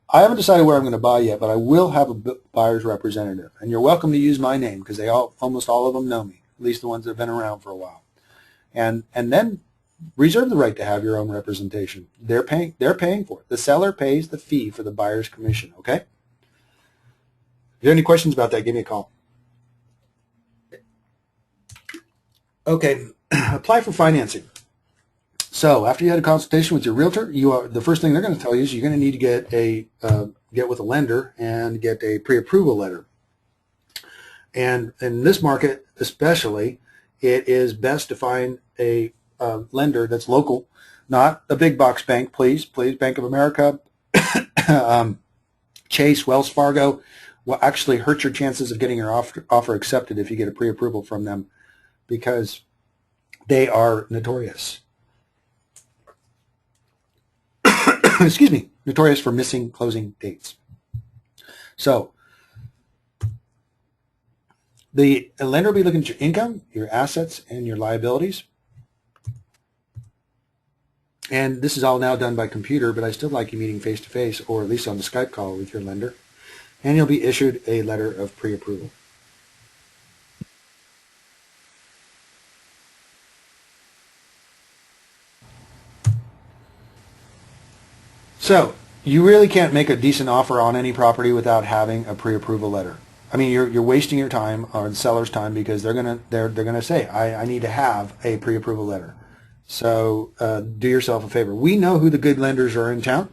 I haven't decided where I'm going to buy yet, but I will have a buyer's representative, and you're welcome to use my name, because almost all of them know me, at least the ones that have been around for a while. And then reserve the right to have your own representation. They're paying for it. The seller pays the fee for the buyer's commission. Okay. If you have any questions about that, give me a call. Okay, apply for financing. So after you had a consultation with your realtor, the first thing they're going to tell you is you're going to need to get with a lender and get a pre-approval letter. And in this market especially, it is best to find a lender that's local, not a big box bank, please, Bank of America, Chase, Wells Fargo will actually hurt your chances of getting your offer accepted if you get a pre-approval from them, because they are notorious. Excuse me, notorious for missing closing dates. So The lender will be looking at your income, your assets, and your liabilities. And this is all now done by computer, but I still like you meeting face-to-face or at least on the Skype call with your lender. And you'll be issued a letter of pre-approval. So you really can't make a decent offer on any property without having a pre-approval letter. I mean, you're wasting your time or the seller's time because they're gonna say, I need to have a pre-approval letter. So do yourself a favor. We know who the good lenders are in town,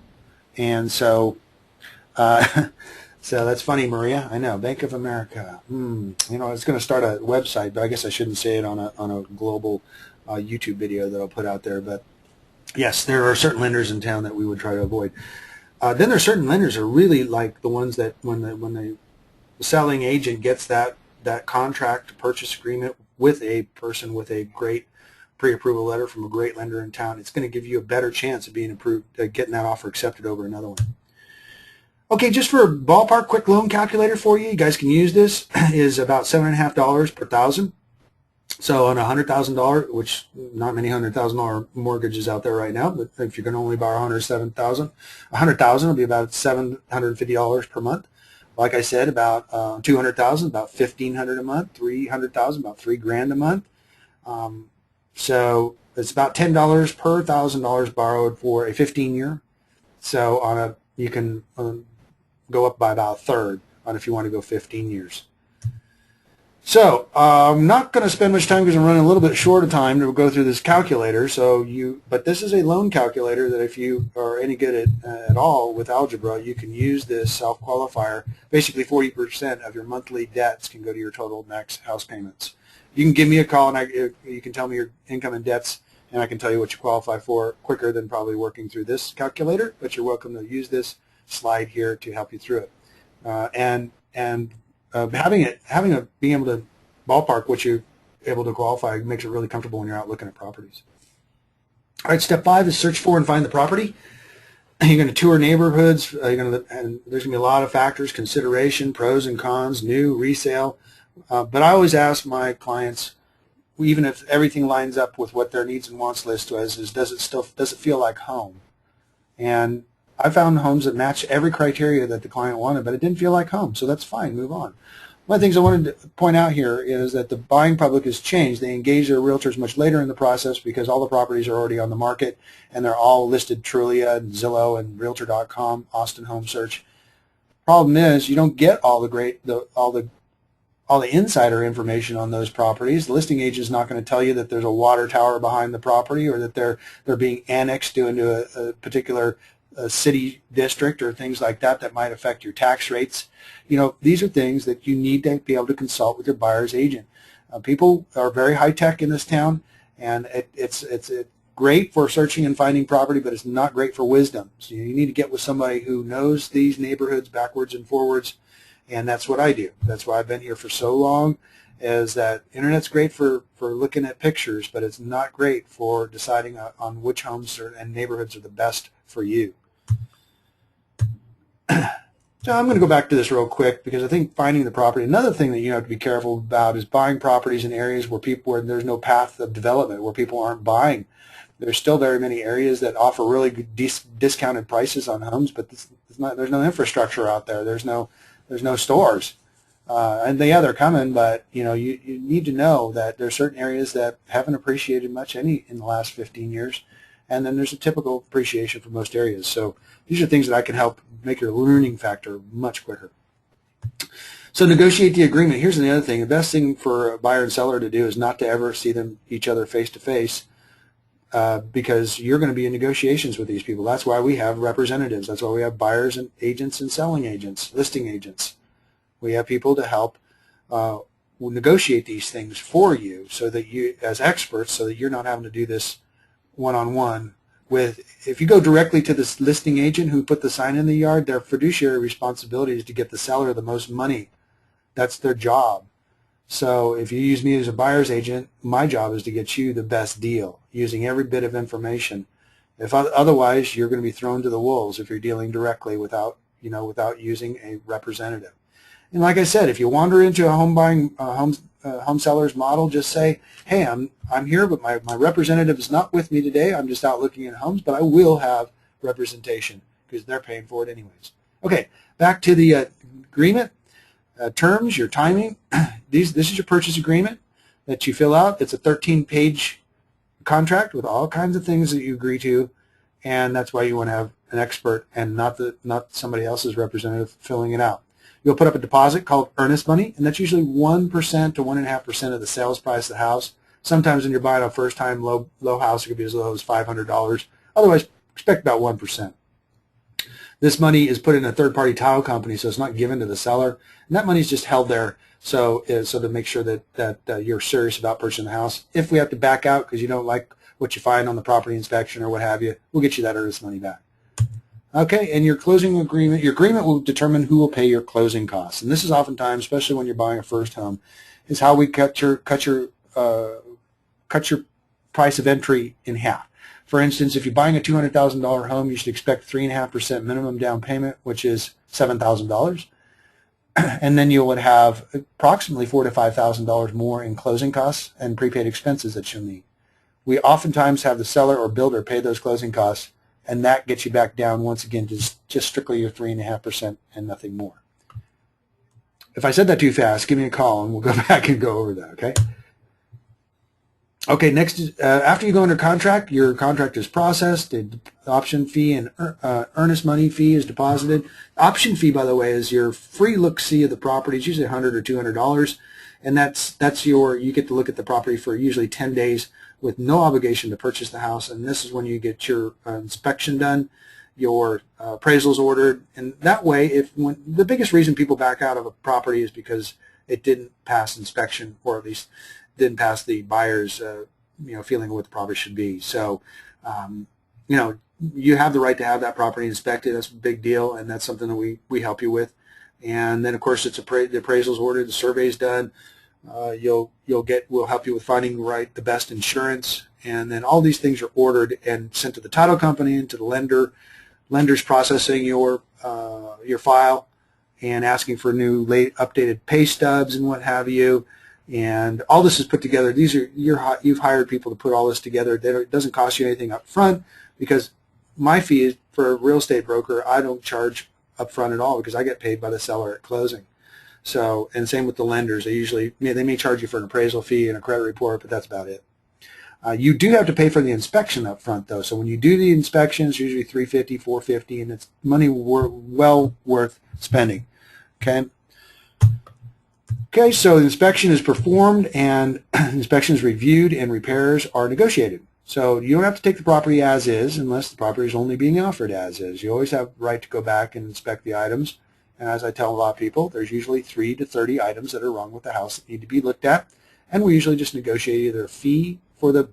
and so so that's funny, Maria. I know, Bank of America. You know, it's going to start a website, but I guess I shouldn't say it on a global YouTube video that I'll put out there. But yes, there are certain lenders in town that we would try to avoid. Then there are certain lenders that are really like the ones that when the selling agent gets that contract purchase agreement with a person with a great pre-approval letter from a great lender in town, it's going to give you a better chance of being approved, getting that offer accepted over another one. Okay, just for a ballpark quick loan calculator for you, you guys can use this, is about $7.50 per thousand. So on a $100,000, which not many $100,000 mortgages out there right now, but if you're going to only borrow $100,000 will be about $750 per month. Like I said, about $200,000, about $1,500 a month. $300,000, about $3,000 a month. So it's about $10 per $1,000 borrowed for a 15-year. So on a you can go up by about a third on if you want to go 15 years. So I'm not going to spend much time because I'm running a little bit short of time to go through this calculator. But this is a loan calculator that if you are any good at all with algebra, you can use this self-qualifier. Basically 40% of your monthly debts can go to your total max house payments. You can give me a call and you can tell me your income and debts, and I can tell you what you qualify for quicker than probably working through this calculator, but you're welcome to use this slide here to help you through it. Being able to ballpark what you're able to qualify makes it really comfortable when you're out looking at properties. All right, step 5 is search for and find the property. You're going to tour neighborhoods. And there's going to be a lot of factors, consideration, pros and cons, new, resale. But I always ask my clients, even if everything lines up with what their needs and wants list was, does it feel like home? And I found homes that match every criteria that the client wanted, but it didn't feel like home, so that's fine, move on. One of the things I wanted to point out here is that the buying public has changed. They engage their realtors much later in the process because all the properties are already on the market and they're all listed Trulia and Zillow and Realtor.com, Austin Home Search. Problem is you don't get all the insider information on those properties. The listing agent is not going to tell you that there's a water tower behind the property or that they're being annexed into a particular city district or things like that might affect your tax rates. You know, these are things that you need to be able to consult with your buyer's agent. People are very high tech in this town, and it's great for searching and finding property, but it's not great for wisdom. So you need to get with somebody who knows these neighborhoods backwards and forwards. And that's what I do. That's why I've been here for so long, is that internet's great for looking at pictures, but it's not great for deciding on which homes and neighborhoods are the best for you. So I'm going to go back to this real quick because I think finding the property, another thing that you have to be careful about is buying properties in areas where there's no path of development, where people aren't buying. There's still very many areas that offer really good discounted prices on homes, but there's no infrastructure out there. There's no stores. And they're coming, but you need to know that there's certain areas that haven't appreciated much in the last 15 years, and then there's a typical appreciation for most areas. So these are things that I can help make your learning factor much quicker. So negotiate the agreement. Here's the other thing. The best thing for a buyer and seller to do is not to ever see each other face to face, because you're going to be in negotiations with these people. That's why we have representatives. That's why we have buyers and agents and selling agents, listing agents. We have people to help negotiate these things for you, so that you, as experts, so that you're not having to do this one-on-one with. If you go directly to this listing agent who put the sign in the yard, their fiduciary responsibility is to get the seller the most money. That's their job. So if you use me as a buyer's agent, my job is to get you the best deal using every bit of information. Otherwise, you're going to be thrown to the wolves if you're dealing directly without using a representative. And like I said, if you wander into a home seller's model, just say, hey, I'm here, but my representative is not with me today. I'm just out looking at homes, but I will have representation because they're paying for it anyways. Okay, back to the agreement. Terms, your timing. This is your purchase agreement that you fill out. It's a 13-page contract with all kinds of things that you agree to, and that's why you want to have an expert and not somebody else's representative filling it out. You'll put up a deposit called earnest money, and that's usually 1% to 1.5% of the sales price of the house. Sometimes when you're buying a first-time low house, it could be as low as $500. Otherwise, expect about 1%. This money is put in a third-party title company, so it's not given to the seller, and that money is just held there so to make sure that you're serious about purchasing the house. If we have to back out because you don't like what you find on the property inspection or what have you, we'll get you that earnest money back. Okay, and your closing agreement, your agreement will determine who will pay your closing costs, and this is oftentimes, especially when you're buying a first home, is how we cut your price of entry in half. For instance, if you're buying a $200,000 home, you should expect 3.5% minimum down payment, which is $7,000. And then you would have approximately $4,000 to $5,000 more in closing costs and prepaid expenses that you'll need. We oftentimes have the seller or builder pay those closing costs, and that gets you back down once again to just strictly your 3.5% and nothing more. If I said that too fast, give me a call and we'll go back and go over that, okay? Okay, next is after you go under contract, your contract is processed, the option fee and earnest money fee is deposited. Option fee, by the way, is your free look-see of the property. It's usually $100 or $200, and that's you get to look at the property for usually 10 days with no obligation to purchase the house, and this is when you get your inspection done, your appraisals ordered, and that way, the biggest reason people back out of a property is because it didn't pass inspection, or at least didn't pass the buyer's feeling of what the property should be. So you have the right to have that property inspected. That's a big deal, and that's something that we help you with. And then of course the appraisal's ordered, the survey's done. We'll help you with finding the best insurance, and then all these things are ordered and sent to the title company and to the lender. Lender's processing your file and asking for new updated pay stubs and what have you. And all this is put together. You've hired people to put all this together. It doesn't cost you anything up front, because my fee is, for a real estate broker, I don't charge up front at all because I get paid by the seller at closing. So, and same with the lenders. They may charge you for an appraisal fee and a credit report, but that's about it. You do have to pay for the inspection up front, though. So when you do the inspection, it's usually $350, $450, and it's money well worth spending. Okay. Okay, so the inspection is performed, and inspection is reviewed, and repairs are negotiated. So you don't have to take the property as is unless the property is only being offered as is. You always have the right to go back and inspect the items. And as I tell a lot of people, there's usually 3 to 30 items that are wrong with the house that need to be looked at. And we usually just negotiate either a fee for the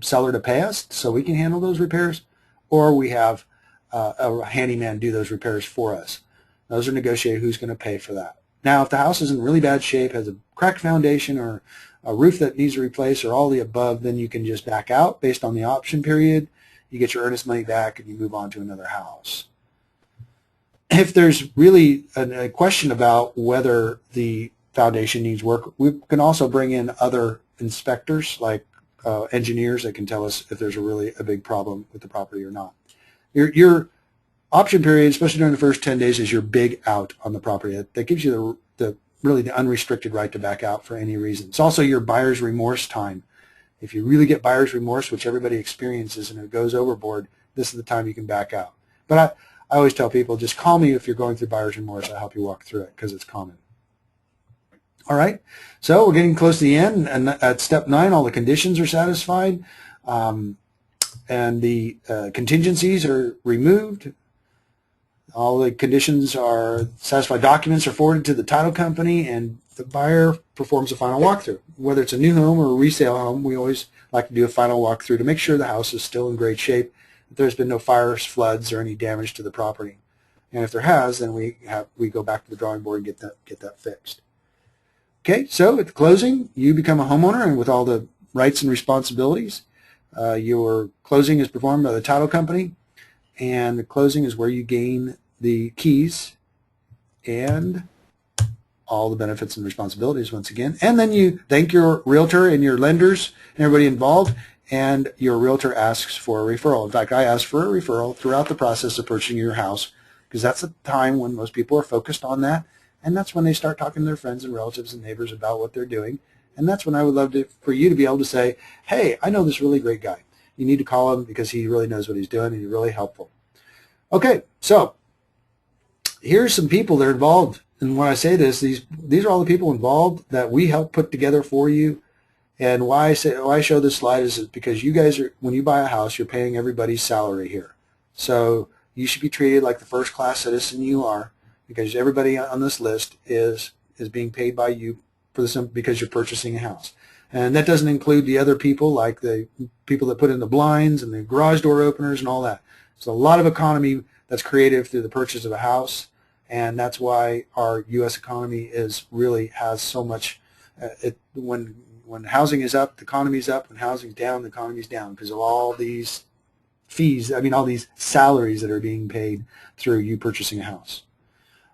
seller to pay us so we can handle those repairs, or we have a handyman do those repairs for us. Those are negotiated who's going to pay for that. Now, if the house is in really bad shape, has a cracked foundation or a roof that needs to replace or all the above, then you can just back out based on the option period. You get your earnest money back and you move on to another house. If there's really a question about whether the foundation needs work, we can also bring in other inspectors like engineers that can tell us if there's a big problem with the property or not. Your option period, especially during the first 10 days, is your big out on the property. That gives you really the unrestricted right to back out for any reason. It's also your buyer's remorse time. If you really get buyer's remorse, which everybody experiences, and it goes overboard, this is the time you can back out. But I always tell people, just call me if you're going through buyer's remorse. I'll help you walk through it because it's common. All right, so we're getting close to the end, and at step 9, all the conditions are satisfied, and the contingencies are removed. All the conditions are satisfied. Documents are forwarded to the title company, and the buyer performs a final walkthrough. Whether it's a new home or a resale home, we always like to do a final walkthrough to make sure the house is still in great shape, that there's been no fires, floods, or any damage to the property. And if there has, then we go back to the drawing board and get that fixed. Okay, so at the closing, you become a homeowner, and with all the rights and responsibilities. Your closing is performed by the title company, and the closing is where you gain the keys and all the benefits and responsibilities once again. And then you thank your realtor and your lenders and everybody involved, and your realtor asks for a referral. In fact, I ask for a referral throughout the process of purchasing your house, because that's the time when most people are focused on that, and that's when they start talking to their friends and relatives and neighbors about what they're doing. And that's when I would love for you to be able to say, hey, I know this really great guy. You need to call him because he really knows what he's doing and he's really helpful. Okay, so here's some people that are involved. And when I say this, these are all the people involved that we help put together for you. And why I show this slide is because you guys are, when you buy a house, you're paying everybody's salary here. So you should be treated like the first class citizen you are, because everybody on this list is being paid by you for this, because you're purchasing a house. And that doesn't include the other people, like the people that put in the blinds and the garage door openers and all that. So a lot of economy that's created through the purchase of a house, and that's why our U.S. economy really has so much. When housing is up, the economy's up. When housing's down, the economy's down, because of all these fees. All these salaries that are being paid through you purchasing a house.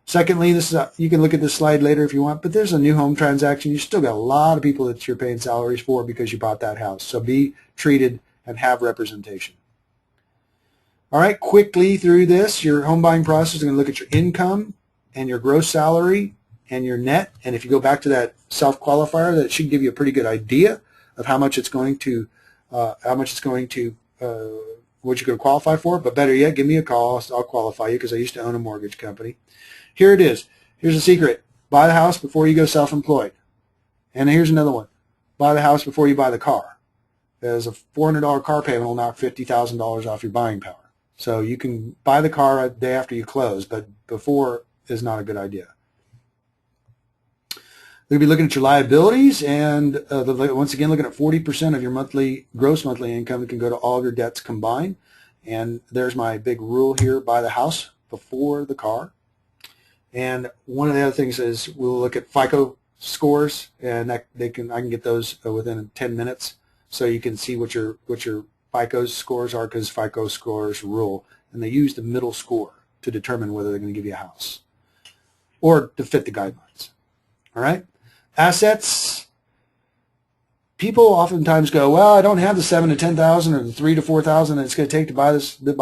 Secondly, you can look at this slide later if you want, but there's a new home transaction. You still got a lot of people that you're paying salaries for because you bought that house. So be treated and have representation. All right, quickly through this, your home buying process is going to look at your income and your gross salary and your net. And if you go back to that self-qualifier, that should give you a pretty good idea of how much it's going to, what you're going to qualify for. But better yet, give me a call. I'll qualify you, because I used to own a mortgage company. Here it is. Here's a secret. Buy the house before you go self-employed. And here's another one. Buy the house before you buy the car. There's a $400 car payment will knock $50,000 off your buying power. So you can buy the car a day after you close, but before is not a good idea. We'll be looking at your liabilities, and once again looking at 40% of your gross monthly income. It can go to all of your debts combined. And there's my big rule here: buy the house before the car. And one of the other things is we'll look at FICO scores, and I can get those within 10 minutes, so you can see what your FICO scores are, because FICO scores rule, and they use the middle score to determine whether they're going to give you a house or to fit the guidelines. All right, assets. People oftentimes go, well, I don't have the $7,000 to $10,000 or the $3,000 to $4,000 that it's going to take to buy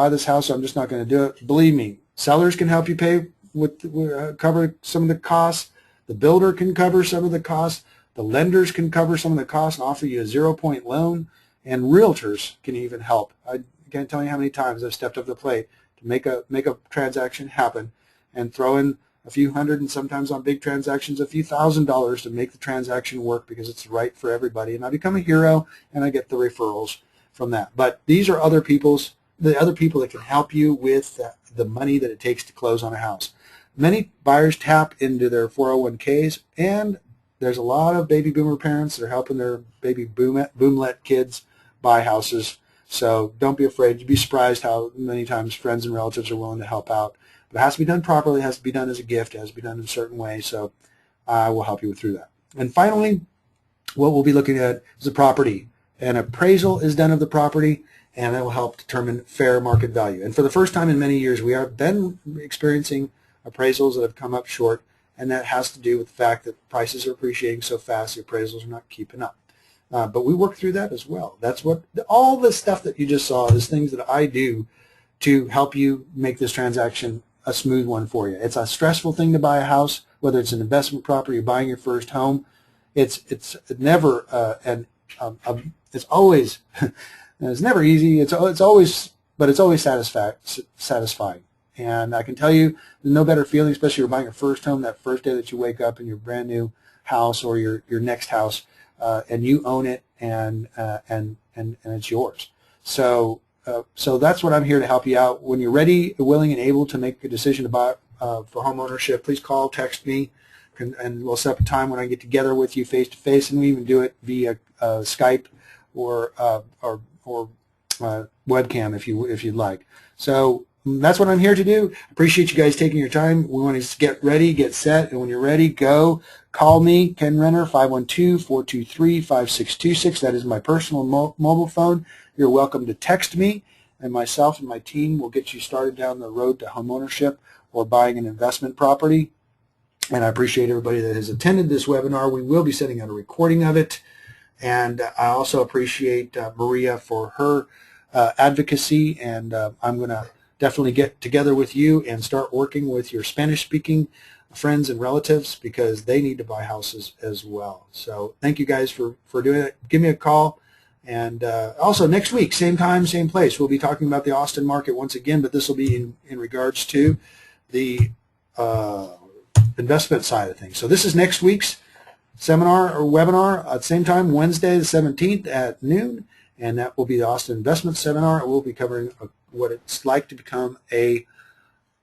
this house, so I'm just not going to do it. Believe me, sellers can help you pay cover some of the costs. The builder can cover some of the costs. The lenders can cover some of the costs and offer you a 0-point loan. And realtors can even help. I can't tell you how many times I've stepped up to the plate to make a transaction happen, and throw in a few hundred, and sometimes on big transactions a few $1,000s to make the transaction work, because it's right for everybody. And I become a hero, and I get the referrals from that. But these are the other people that can help you with the money that it takes to close on a house. Many buyers tap into their 401ks, and there's a lot of baby boomer parents that are helping their baby boomlet kids buy houses. So don't be afraid. You'd be surprised how many times friends and relatives are willing to help out. But it has to be done properly. It has to be done as a gift. It has to be done in a certain way. So I will help you through that. And finally, what we'll be looking at is the property. An appraisal is done of the property, and that will help determine fair market value. And for the first time in many years, we have been experiencing appraisals that have come up short, and that has to do with the fact that prices are appreciating so fast, the appraisals are not keeping up. But we work through that as well. That's what all the stuff that you just saw is things that I do to help you make this transaction a smooth one for you. It's a stressful thing to buy a house, whether it's an investment property or buying your first home. It's never it's always it's never easy. It's always satisfying. And I can tell you, there's no better feeling, especially if you're buying your first home, that first day that you wake up in your brand new house or your next house, and you own it, and it's yours. So that's what I'm here to help you out. When you're ready, willing, and able to make a decision to buy for home ownership, please call, text me, and we'll set up a time when I get together with you face to face, and we even do it via Skype or webcam if you'd like. So that's what I'm here to do. Appreciate you guys taking your time. We want to get ready, get set, and when you're ready, go. Call me, Kenn Renner, 512-423-5626. That is my personal mobile phone. You're welcome to text me, and myself and my team will get you started down the road to home ownership or buying an investment property. And I appreciate everybody that has attended this webinar. We will be sending out a recording of it. And I also appreciate Maria for her advocacy. And I'm going to definitely get together with you and start working with your Spanish-speaking friends and relatives, because they need to buy houses as well. So thank you guys for doing it. Give me a call. And also next week, same time, same place, we'll be talking about the Austin market once again, but this will be in regards to the investment side of things. So this is next week's seminar or webinar at the same time, Wednesday the 17th at noon, and that will be the Austin Investment Seminar. We'll be covering what it's like to become a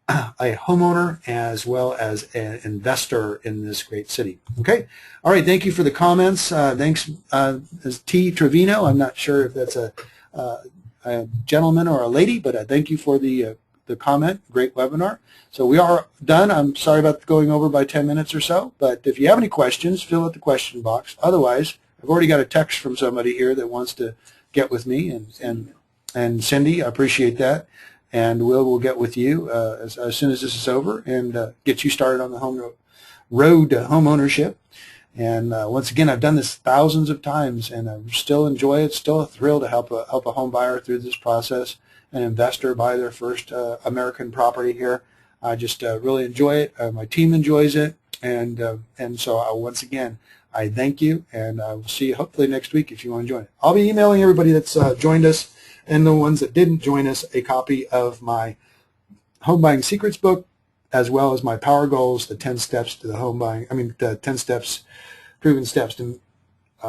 homeowner as well as an investor in this great city. Okay. All right. Thank you for the comments. Thanks, T. Trevino. I'm not sure if that's a gentleman or a lady, but thank you for the comment. Great webinar. So we are done. I'm sorry about going over by 10 minutes or so, but if you have any questions, fill out the question box. Otherwise, I've already got a text from somebody here that wants to get with me, and Cindy, I appreciate that. And we'll get with you as soon as this is over, and get you started on the road to home ownership. And once again, I've done this thousands of times, and I still enjoy it. Still a thrill to help a home buyer through this process, an investor buy their first American property here. I just really enjoy it. My team enjoys it, and so once again, I thank you, and I will see you hopefully next week if you want to join. I'll be emailing everybody that's joined us, and the ones that didn't join us, a copy of my Home Buying Secrets book, as well as my Power Goals, the 10 steps to the home buying, the 10 steps, proven steps to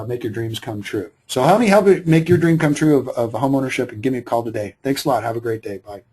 make your dreams come true. So help me make your dream come true of home ownership, and give me a call today. Thanks a lot. Have a great day. Bye.